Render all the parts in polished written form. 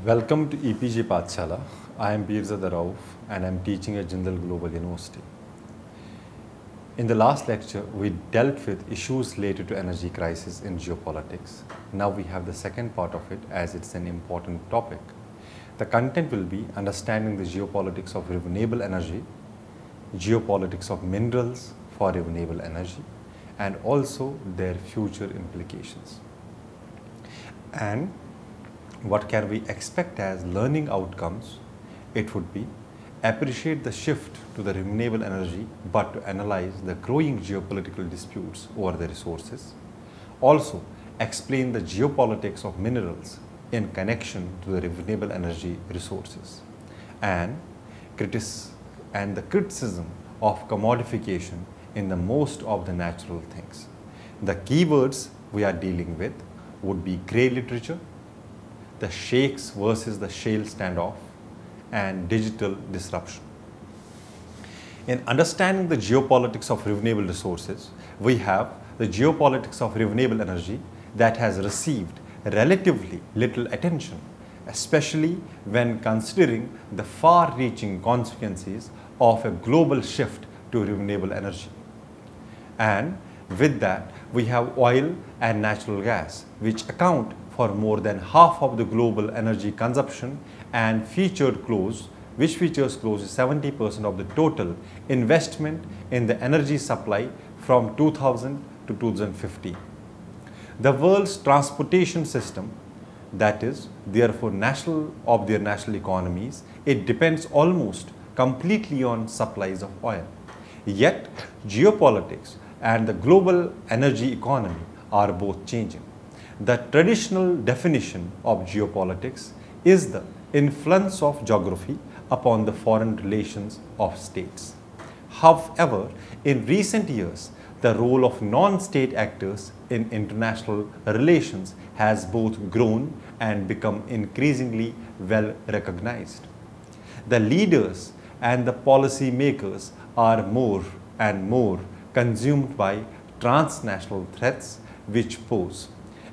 Welcome to EPG Pathshala. I am Birzada Rauf and I am teaching at Jindal Global University. In the last lecture, we dealt with issues related to energy crisis in geopolitics. Now we have the second part of it as it's an important topic. The content will be understanding the geopolitics of renewable energy, geopolitics of minerals for renewable energy, and also their future implications. And what can we expect as learning outcomes? It would be appreciate the shift to the renewable energy but to analyze the growing geopolitical disputes over the resources. Also explain the geopolitics of minerals in connection to the renewable energy resources and the criticism of commodification in the most of the natural things. The keywords we are dealing with would be grey literature, the sheikhs versus the shale standoff, and digital disruption. In understanding the geopolitics of renewable resources, we have the geopolitics of renewable energy that has received relatively little attention, especially when considering the far-reaching consequences of a global shift to renewable energy. And with that, we have oil and natural gas, which account for more than half of the global energy consumption and which features close to 70% of the total investment in the energy supply from 2000 to 2050. The world's transportation system, that is therefore national economies, it depends almost completely on supplies of oil. Yet geopolitics and the global energy economy are both changing. The traditional definition of geopolitics is the influence of geography upon the foreign relations of states. However, in recent years, the role of non-state actors in international relations has both grown and become increasingly well recognized. The leaders and the policy makers are more and more consumed by transnational threats which pose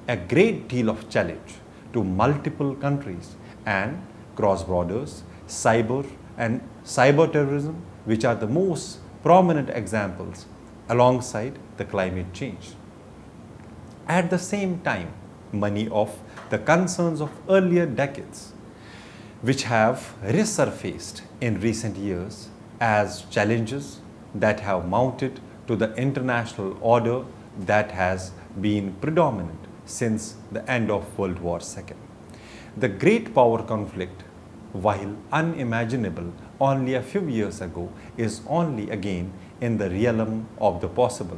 a great deal of challenge to multiple countries and cross borders, cyber terrorism, which are the most prominent examples alongside the climate change. At the same time, many of the concerns of earlier decades, which have resurfaced in recent years as challenges that have mounted to the international order that has been predominant since the end of World War II. The great power conflict, while unimaginable only a few years ago, is only again in the realm of the possible.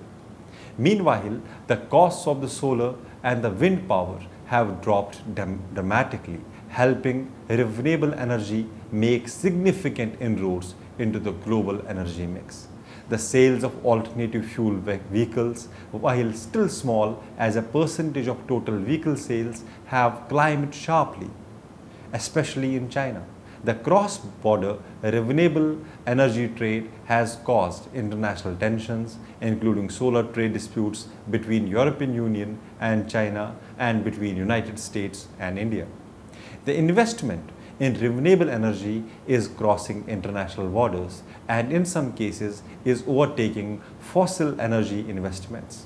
Meanwhile, the costs of the solar and the wind power have dropped dramatically, helping renewable energy make significant inroads into the global energy mix. The sales of alternative fuel vehicles, while still small as a percentage of total vehicle sales, have climbed sharply, especially in China. The cross-border renewable energy trade has caused international tensions, including solar trade disputes between European Union and China and between United States and India. The investment in renewable energy is crossing international borders and in some cases is overtaking fossil energy investments.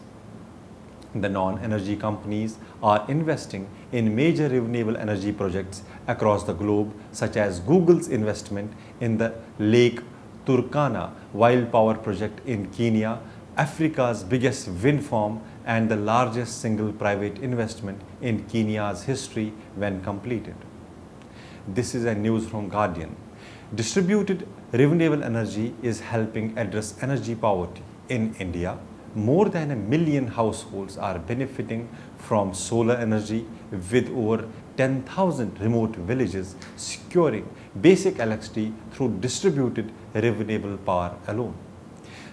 The non-energy companies are investing in major renewable energy projects across the globe, such as Google's investment in the Lake Turkana wild power project in Kenya, Africa's biggest wind farm and the largest single private investment in Kenya's history when completed. This is a news from Guardian. Distributed renewable energy is helping address energy poverty. In India, more than 1 million households are benefiting from solar energy, with over 10,000 remote villages securing basic electricity through distributed renewable power alone.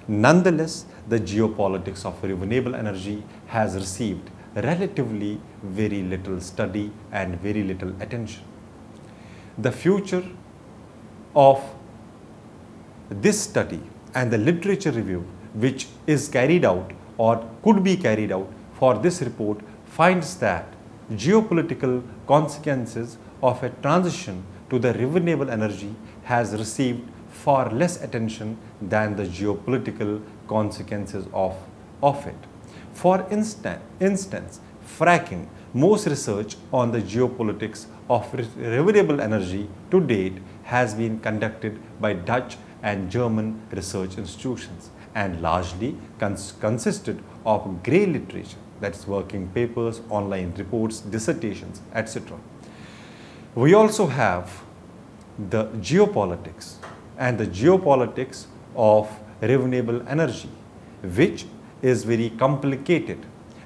Nonetheless, the geopolitics of renewable energy has received relatively very little study and very little attention. The future of this study and the literature review which is carried out or could be carried out for this report finds that geopolitical consequences of a transition to the renewable energy has received far less attention than the geopolitical consequences of it. For instance, fracking, most research on the geopolitics of renewable energy to date has been conducted by Dutch and German research institutions and largely consisted of grey literature, that's working papers, online reports, dissertations, etc. We also have the geopolitics and the geopolitics of renewable energy, which is very complicated,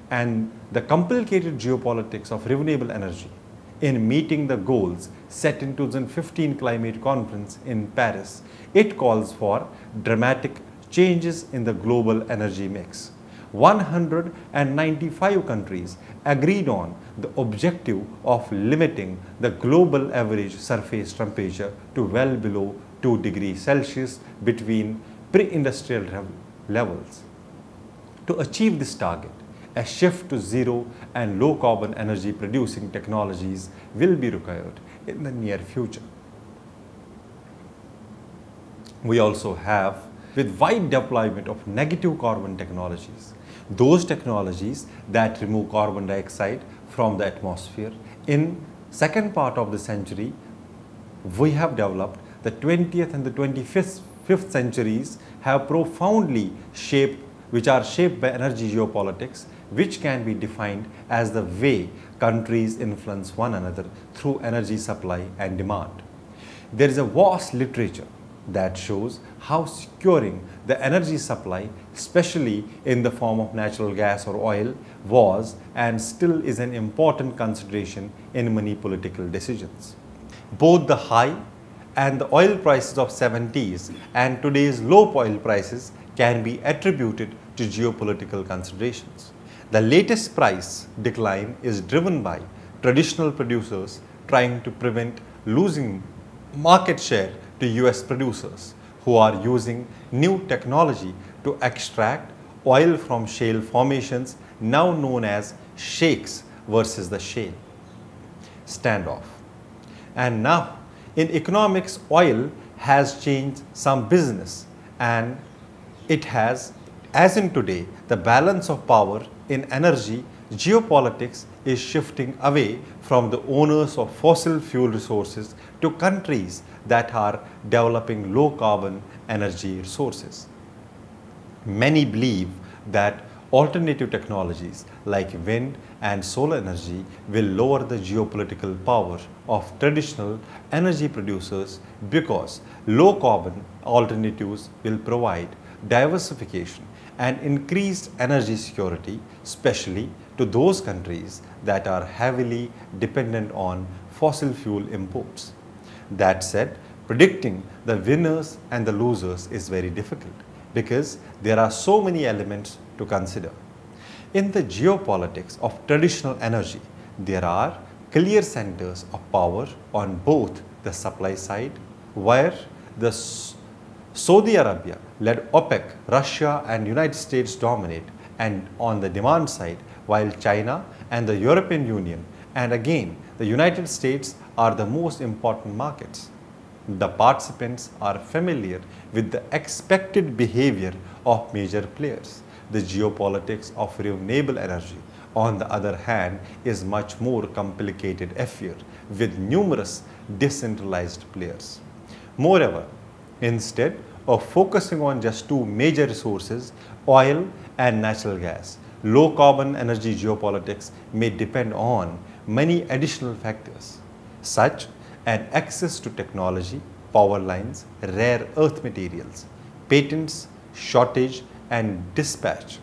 and the complicated geopolitics of renewable energy in meeting the goals set in 2015 climate conference in Paris. It calls for dramatic changes in the global energy mix. 195 countries agreed on the objective of limiting the global average surface temperature to well below 2 degrees Celsius between pre-industrial levels. To achieve this target, a shift to zero and low carbon energy producing technologies will be required in the near future. We also have, with wide deployment of negative carbon technologies, those technologies that remove carbon dioxide from the atmosphere. In second part of the century, we have developed the 20th and the 25th centuries have profoundly shaped, which are shaped by energy geopolitics, which can be defined as the way countries influence one another through energy supply and demand. There is a vast literature that shows how securing the energy supply, especially in the form of natural gas or oil, was and still is an important consideration in many political decisions. Both the high and the oil prices of 70s and today's low oil prices can be attributed to geopolitical considerations. The latest price decline is driven by traditional producers trying to prevent losing market share to US producers who are using new technology to extract oil from shale formations now known as shakes versus the shale standoff. And now in economics, oil has changed some business, and it has, as in today, the balance of power in energy geopolitics is shifting away from the owners of fossil fuel resources to countries that are developing low carbon energy resources. Many believe that alternative technologies like wind and solar energy will lower the geopolitical power of traditional energy producers because low carbon alternatives will provide diversification and increased energy security, especially to those countries that are heavily dependent on fossil fuel imports. That said, predicting the winners and the losers is very difficult because there are so many elements to consider. In the geopolitics of traditional energy, there are clear centers of power on both the supply side, where the Saudi Arabia led OPEC, Russia and United States dominate, and on the demand side, while China and the European Union and again the United States are the most important markets. The participants are familiar with the expected behavior of major players. The geopolitics of renewable energy, on the other hand, is much more complicated affair with numerous decentralized players. Moreover, instead of focusing on just two major resources, oil and natural gas, low carbon energy geopolitics may depend on many additional factors, such as access to technology, power lines, rare earth materials, patents, shortage and dispatch.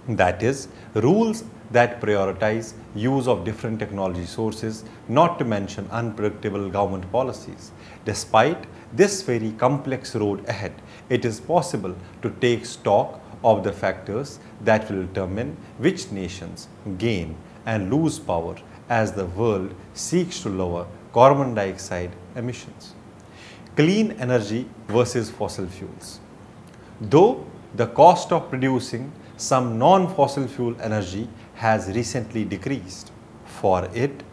That is, rules that prioritize use of different technology sources, not to mention unpredictable government policies. Despite this very complex road ahead, it is possible to take stock of the factors that will determine which nations gain and lose power as the world seeks to lower carbon dioxide emissions. Clean energy versus fossil fuels. Though the cost of producing some non-fossil fuel energy has recently decreased, for it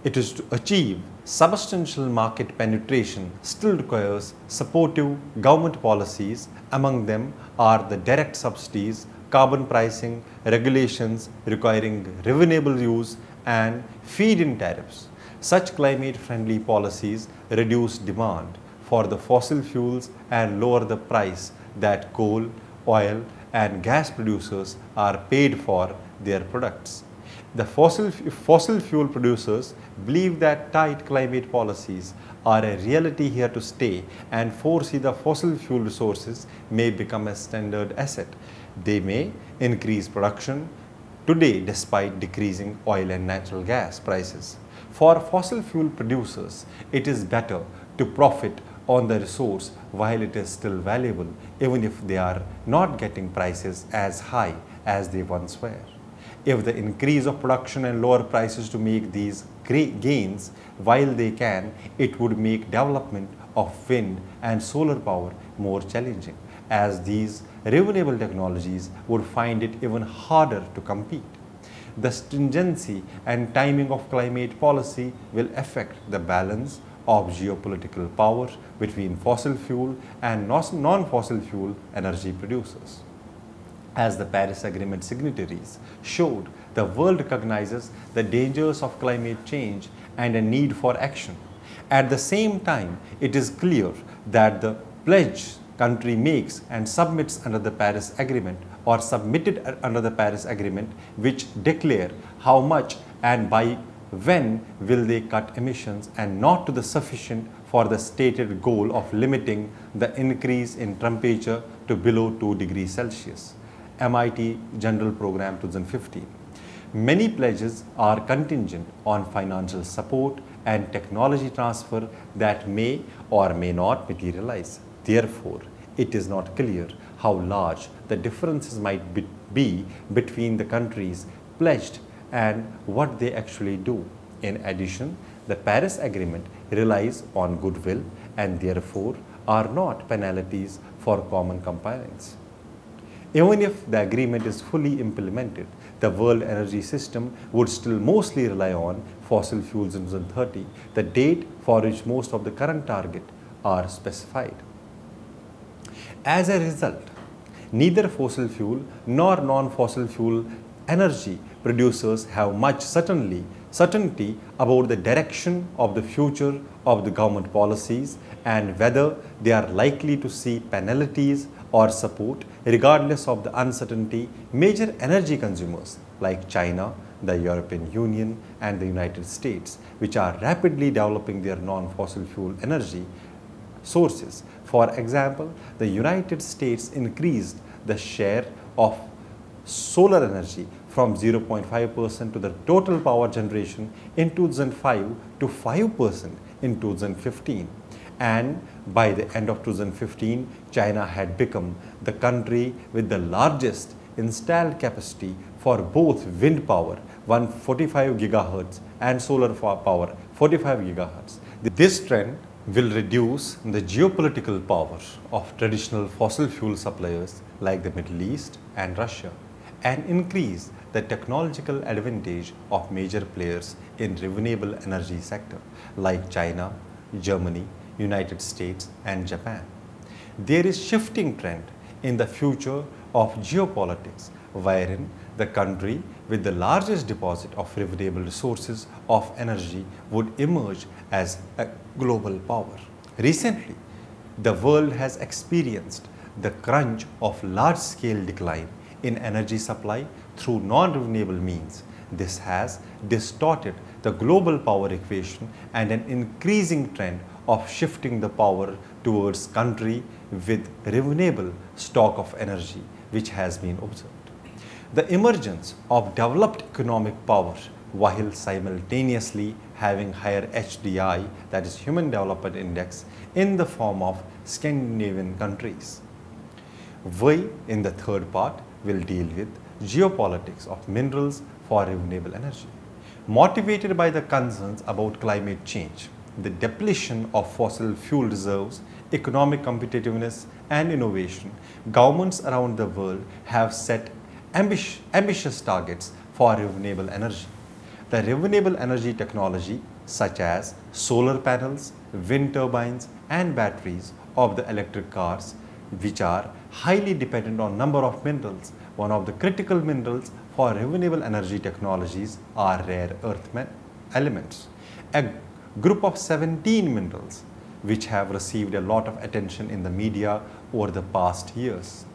It is to achieve substantial market penetration still requires supportive government policies. Among them are the direct subsidies, carbon pricing, regulations requiring renewable use, and feed-in tariffs. Such climate-friendly policies reduce demand for the fossil fuels and lower the price that coal, oil, and gas producers are paid for their products. The fossil fuel producers believe that tight climate policies are a reality here to stay and foresee the fossil fuel resources may become a standard asset. They may increase production today despite decreasing oil and natural gas prices. For fossil fuel producers, it is better to profit on the resource while it is still valuable, even if they are not getting prices as high as they once were. If the increase of production and lower prices to make these gains while they can, it would make development of wind and solar power more challenging, as these renewable technologies would find it even harder to compete. The stringency and timing of climate policy will affect the balance of geopolitical power between fossil fuel and non-fossil fuel energy producers. As the Paris Agreement signatories showed, the world recognizes the dangers of climate change and a need for action. At the same time, it is clear that the pledge country makes and submits under the Paris Agreement or submitted under the Paris Agreement, which declare how much and by when will they cut emissions, and not to the sufficient for the stated goal of limiting the increase in temperature to below 2 degrees Celsius. MIT General Program 2015. Many pledges are contingent on financial support and technology transfer that may or may not materialize. Therefore, it is not clear how large the differences might be between the countries pledged and what they actually do. In addition, the Paris Agreement relies on goodwill and therefore are not penalties for common compliance. Even if the agreement is fully implemented, the world energy system would still mostly rely on fossil fuels in 2030, the date for which most of the current targets are specified. As a result, neither fossil fuel nor non-fossil fuel energy producers have much certainty about the direction of the future of the government policies and whether they are likely to see penalties or support. Regardless of the uncertainty, major energy consumers like China, the European Union, and the United States, which are rapidly developing their non-fossil fuel energy sources. For example, the United States increased the share of solar energy from 0.5% to the total power generation in 2005 to 5% in 2015. And by the end of 2015, China had become the country with the largest installed capacity for both wind power 145 GHz and solar power 45 GHz. This trend will reduce the geopolitical power of traditional fossil fuel suppliers like the Middle East and Russia and increase the technological advantage of major players in renewable energy sector like China, Germany, United States and Japan. There is shifting trend in the future of geopolitics wherein the country with the largest deposit of renewable resources of energy would emerge as a global power. Recently, the world has experienced the crunch of large-scale decline in energy supply through non-renewable means. This has distorted the global power equation and an increasing trend of shifting the power towards country with renewable stock of energy, which has been observed. The emergence of developed economic power while simultaneously having higher HDI, that is Human Development Index, in the form of Scandinavian countries. We, in the third part, will deal with geopolitics of minerals for renewable energy. Motivated by the concerns about climate change, the depletion of fossil fuel reserves, economic competitiveness and innovation, governments around the world have set ambitious targets for renewable energy. The renewable energy technology such as solar panels, wind turbines and batteries of the electric cars, which are highly dependent on number of minerals. One of the critical minerals for renewable energy technologies are rare earth elements, a group of 17 minerals which have received a lot of attention in the media over the past years.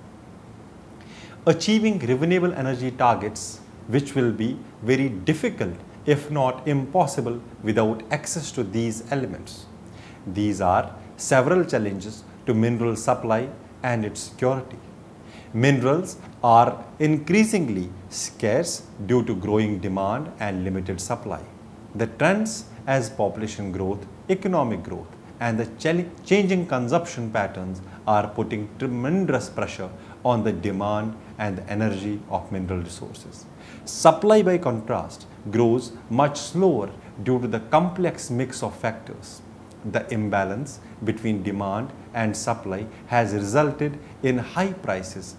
Achieving renewable energy targets, which will be very difficult if not impossible without access to these elements. These are several challenges to mineral supply and its security. Minerals are increasingly scarce due to growing demand and limited supply. The trends as population growth, economic growth, and the changing consumption patterns are putting tremendous pressure on the demand and the energy of mineral resources. Supply, by contrast, grows much slower due to the complex mix of factors. The imbalance between demand and supply has resulted in high prices,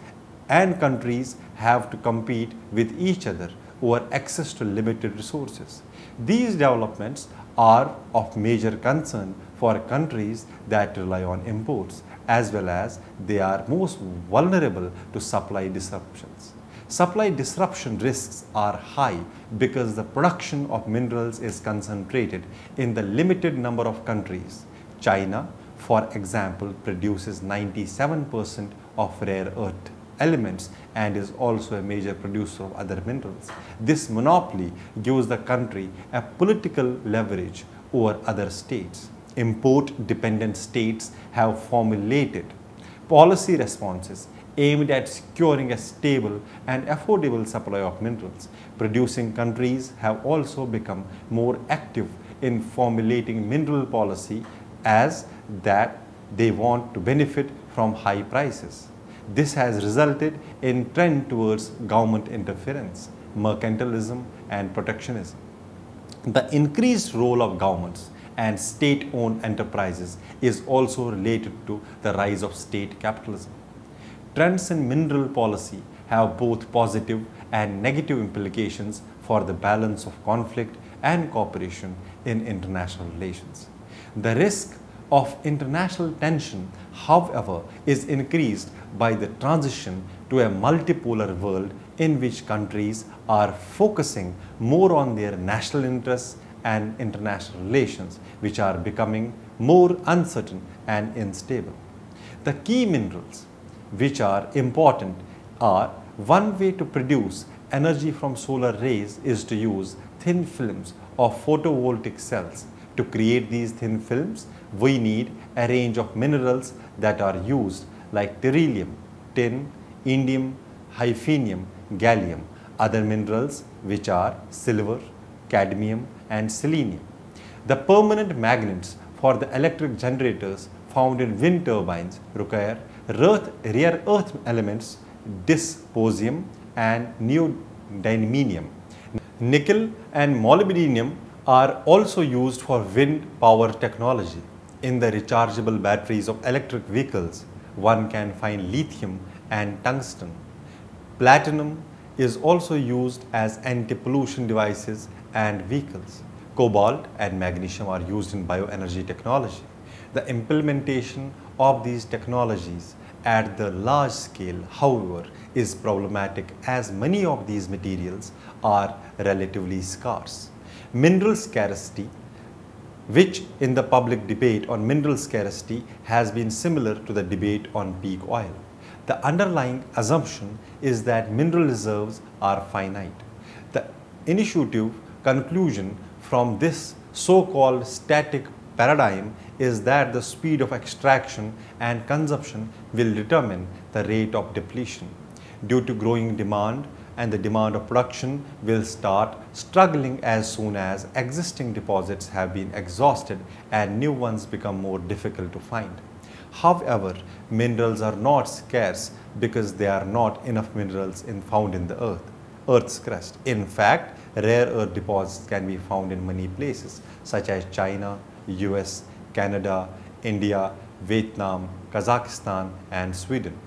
and countries have to compete with each other over access to limited resources. These developments are of major concern for countries that rely on imports, as well as they are most vulnerable to supply disruptions. Supply disruption risks are high because the production of minerals is concentrated in the limited number of countries. China, for example, produces 97% of rare earth elements and is also a major producer of other minerals. This monopoly gives the country a political leverage over other states. Import-dependent states have formulated policy responses aimed at securing a stable and affordable supply of minerals. Producing countries have also become more active in formulating mineral policy as that they want to benefit from high prices. This has resulted in trend towards government interference, mercantilism and protectionism. The increased role of governments and state-owned enterprises is also related to the rise of state capitalism. Trends in mineral policy have both positive and negative implications for the balance of conflict and cooperation in international relations. The risk of international tension, however, is increased by the transition to a multipolar world in which countries are focusing more on their national interests and international relations, which are becoming more uncertain and unstable. The key minerals which are important are: one way to produce energy from solar rays is to use thin films of photovoltaic cells. To create these thin films, we need a range of minerals that are used like beryllium, tin, indium, hafnium, gallium, other minerals which are silver, cadmium and selenium. The permanent magnets for the electric generators found in wind turbines require rare earth elements, dysprosium and neodymium. Nickel and molybdenum are also used for wind power technology. In the rechargeable batteries of electric vehicles, one can find lithium and tungsten. Platinum is also used as anti-pollution devices and vehicles. Cobalt and magnesium are used in bioenergy technology. The implementation of these technologies at the large scale, however, is problematic as many of these materials are relatively scarce. Mineral scarcity, which in the public debate on mineral scarcity has been similar to the debate on peak oil. The underlying assumption is that mineral reserves are finite. The intuitive conclusion from this so-called static paradigm is that the speed of extraction and consumption will determine the rate of depletion. Due to growing demand, and the demand of production will start struggling as soon as existing deposits have been exhausted and new ones become more difficult to find. However, minerals are not scarce because there are not enough minerals found in the Earth's crust. In fact, rare earth deposits can be found in many places such as China, US, Canada, India, Vietnam, Kazakhstan and Sweden.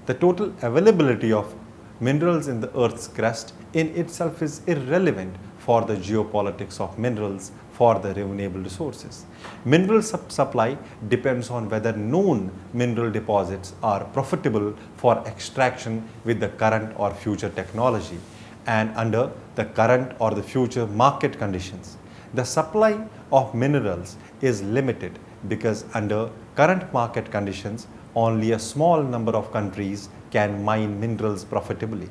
The total availability of minerals in the Earth's crust in itself is irrelevant for the geopolitics of minerals for the renewable resources. Mineral supply depends on whether known mineral deposits are profitable for extraction with the current or future technology and under the current or the future market conditions. The supply of minerals is limited because under current market conditions, only a small number of countries can mine minerals profitably.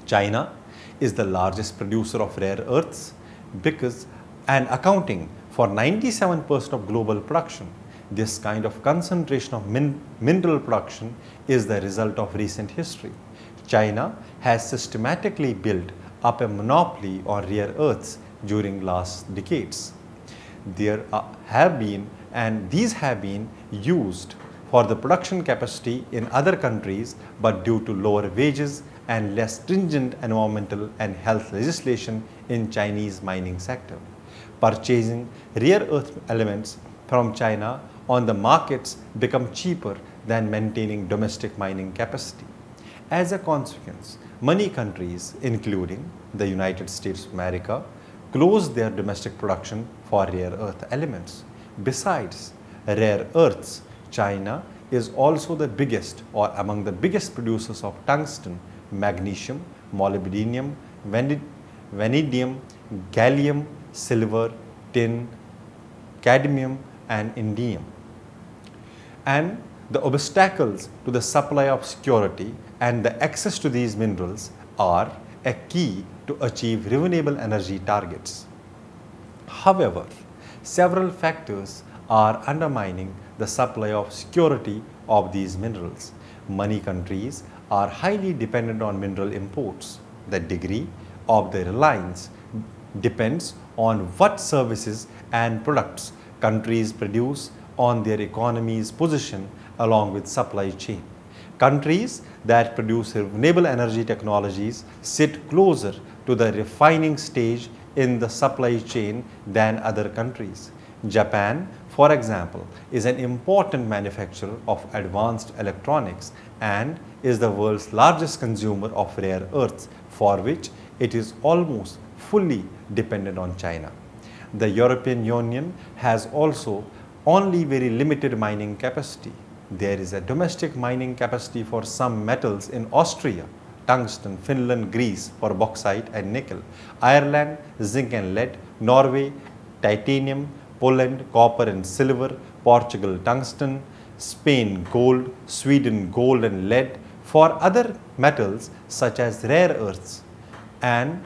China is the largest producer of rare earths because and accounting for 97% of global production. This kind of concentration of mineral production is the result of recent history. China has systematically built up a monopoly on rare earths during last decades. These have been used for the production capacity in other countries, but due to lower wages and less stringent environmental and health legislation in Chinese mining sector. Purchasing rare earth elements from China on the markets become cheaper than maintaining domestic mining capacity. As a consequence, many countries, including the United States of America, closed their domestic production for rare earth elements. Besides rare earths, China is also the biggest or among the biggest producers of tungsten, magnesium, molybdenum, vanadium, gallium, silver, tin, cadmium and indium. And the obstacles to the supply of security and the access to these minerals are a key to achieve renewable energy targets. However, several factors are undermining the supply of security of these minerals. Many countries are highly dependent on mineral imports. The degree of their reliance depends on what services and products countries produce on their economy's position along with supply chain. Countries that produce renewable energy technologies sit closer to the refining stage in the supply chain than other countries. Japan, for example, is an important manufacturer of advanced electronics and is the world's largest consumer of rare earths, for which it is almost fully dependent on China. The European Union has also only very limited mining capacity. There is a domestic mining capacity for some metals in Austria, tungsten, Finland, Greece for bauxite and nickel, Ireland, zinc and lead, Norway, titanium, Poland, copper and silver, Portugal, tungsten, Spain, gold, Sweden, gold and lead. For other metals such as rare earths and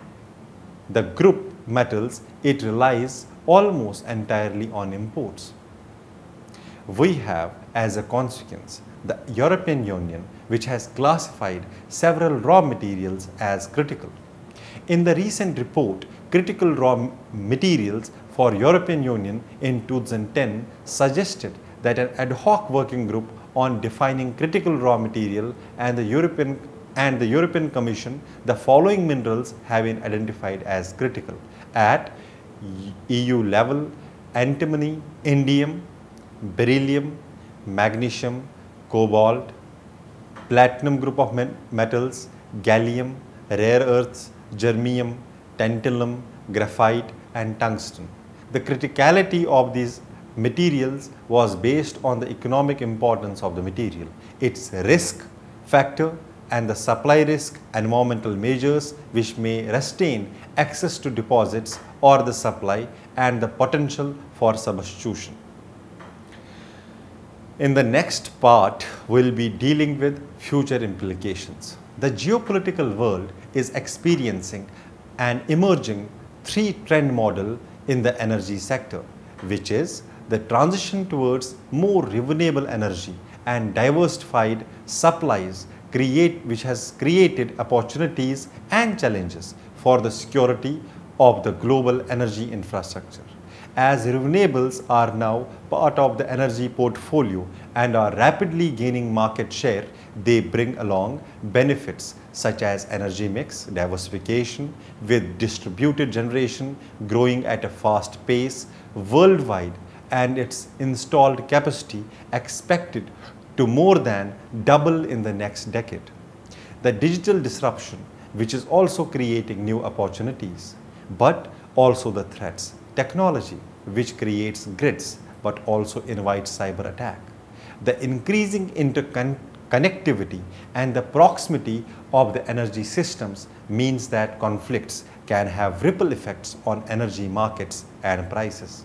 the group metals, it relies almost entirely on imports. We have, as a consequence, the European Union, which has classified several raw materials as critical. In the recent report, Critical Raw Materials for European Union in 2010 suggested that an ad hoc working group on defining critical raw material and the European Commission, the following minerals have been identified as critical at EU level: antimony, indium, beryllium, magnesium, cobalt, platinum group of metals, gallium, rare earths, germanium, tantalum, graphite and tungsten. The criticality of these materials was based on the economic importance of the material, its risk factor and the supply risk, environmental measures which may restrain access to deposits or the supply, and the potential for substitution. In the next part, we'll be dealing with future implications. The geopolitical world is experiencing an emerging three-trend model in the energy sector, which is the transition towards more renewable energy and diversified supplies, which has created opportunities and challenges for the security of the global energy infrastructure. As renewables are now part of the energy portfolio and are rapidly gaining market share, they bring along benefits such as energy mix diversification with distributed generation growing at a fast pace worldwide and its installed capacity expected to more than double in the next decade. The digital disruption, which is also creating new opportunities, but also the threats. technology which creates grids but also invites cyber attack. The increasing interconnectivity and the proximity of the energy systems means that conflicts can have ripple effects on energy markets and prices.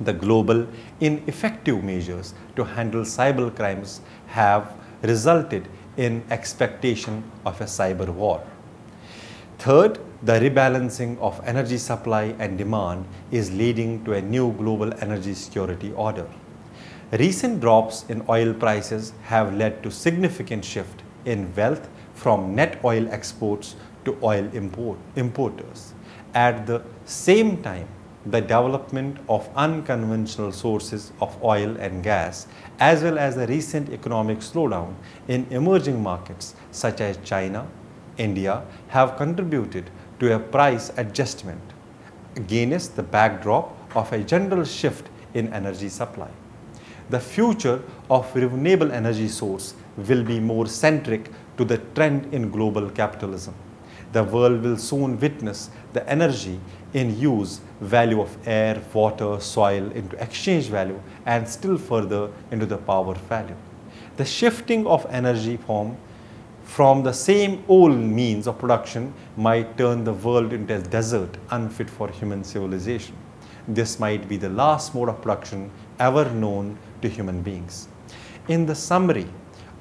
The global ineffective measures to handle cyber crimes have resulted in expectation of a cyber war. Third, the rebalancing of energy supply and demand is leading to a new global energy security order. Recent drops in oil prices have led to significant shift in wealth from net oil exports to oil importers. At the same time, the development of unconventional sources of oil and gas, as well as the recent economic slowdown in emerging markets such as China, India, have contributed to a price adjustment against the backdrop of a general shift in energy supply. The future of renewable energy source will be more centric to the trend in global capitalism. The world will soon witness the energy in use value of air, water, soil into exchange value and still further into the power value. The shifting of energy from the same old means of production might turn the world into a desert unfit for human civilization. This might be the last mode of production ever known to human beings. In the summary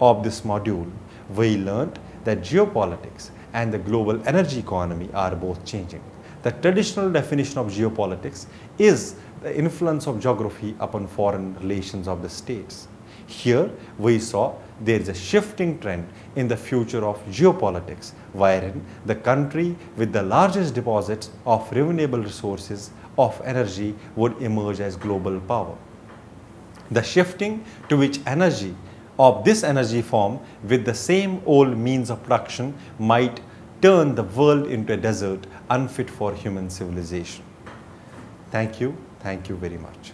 of this module, we learned that geopolitics and the global energy economy are both changing. The traditional definition of geopolitics is the influence of geography upon foreign relations of the states. Here we saw there is a shifting trend in the future of geopolitics, wherein the country with the largest deposits of renewable resources of energy would emerge as global power. The shifting to which energy of this energy form with the same old means of production might turn the world into a desert unfit for human civilization. Thank you very much.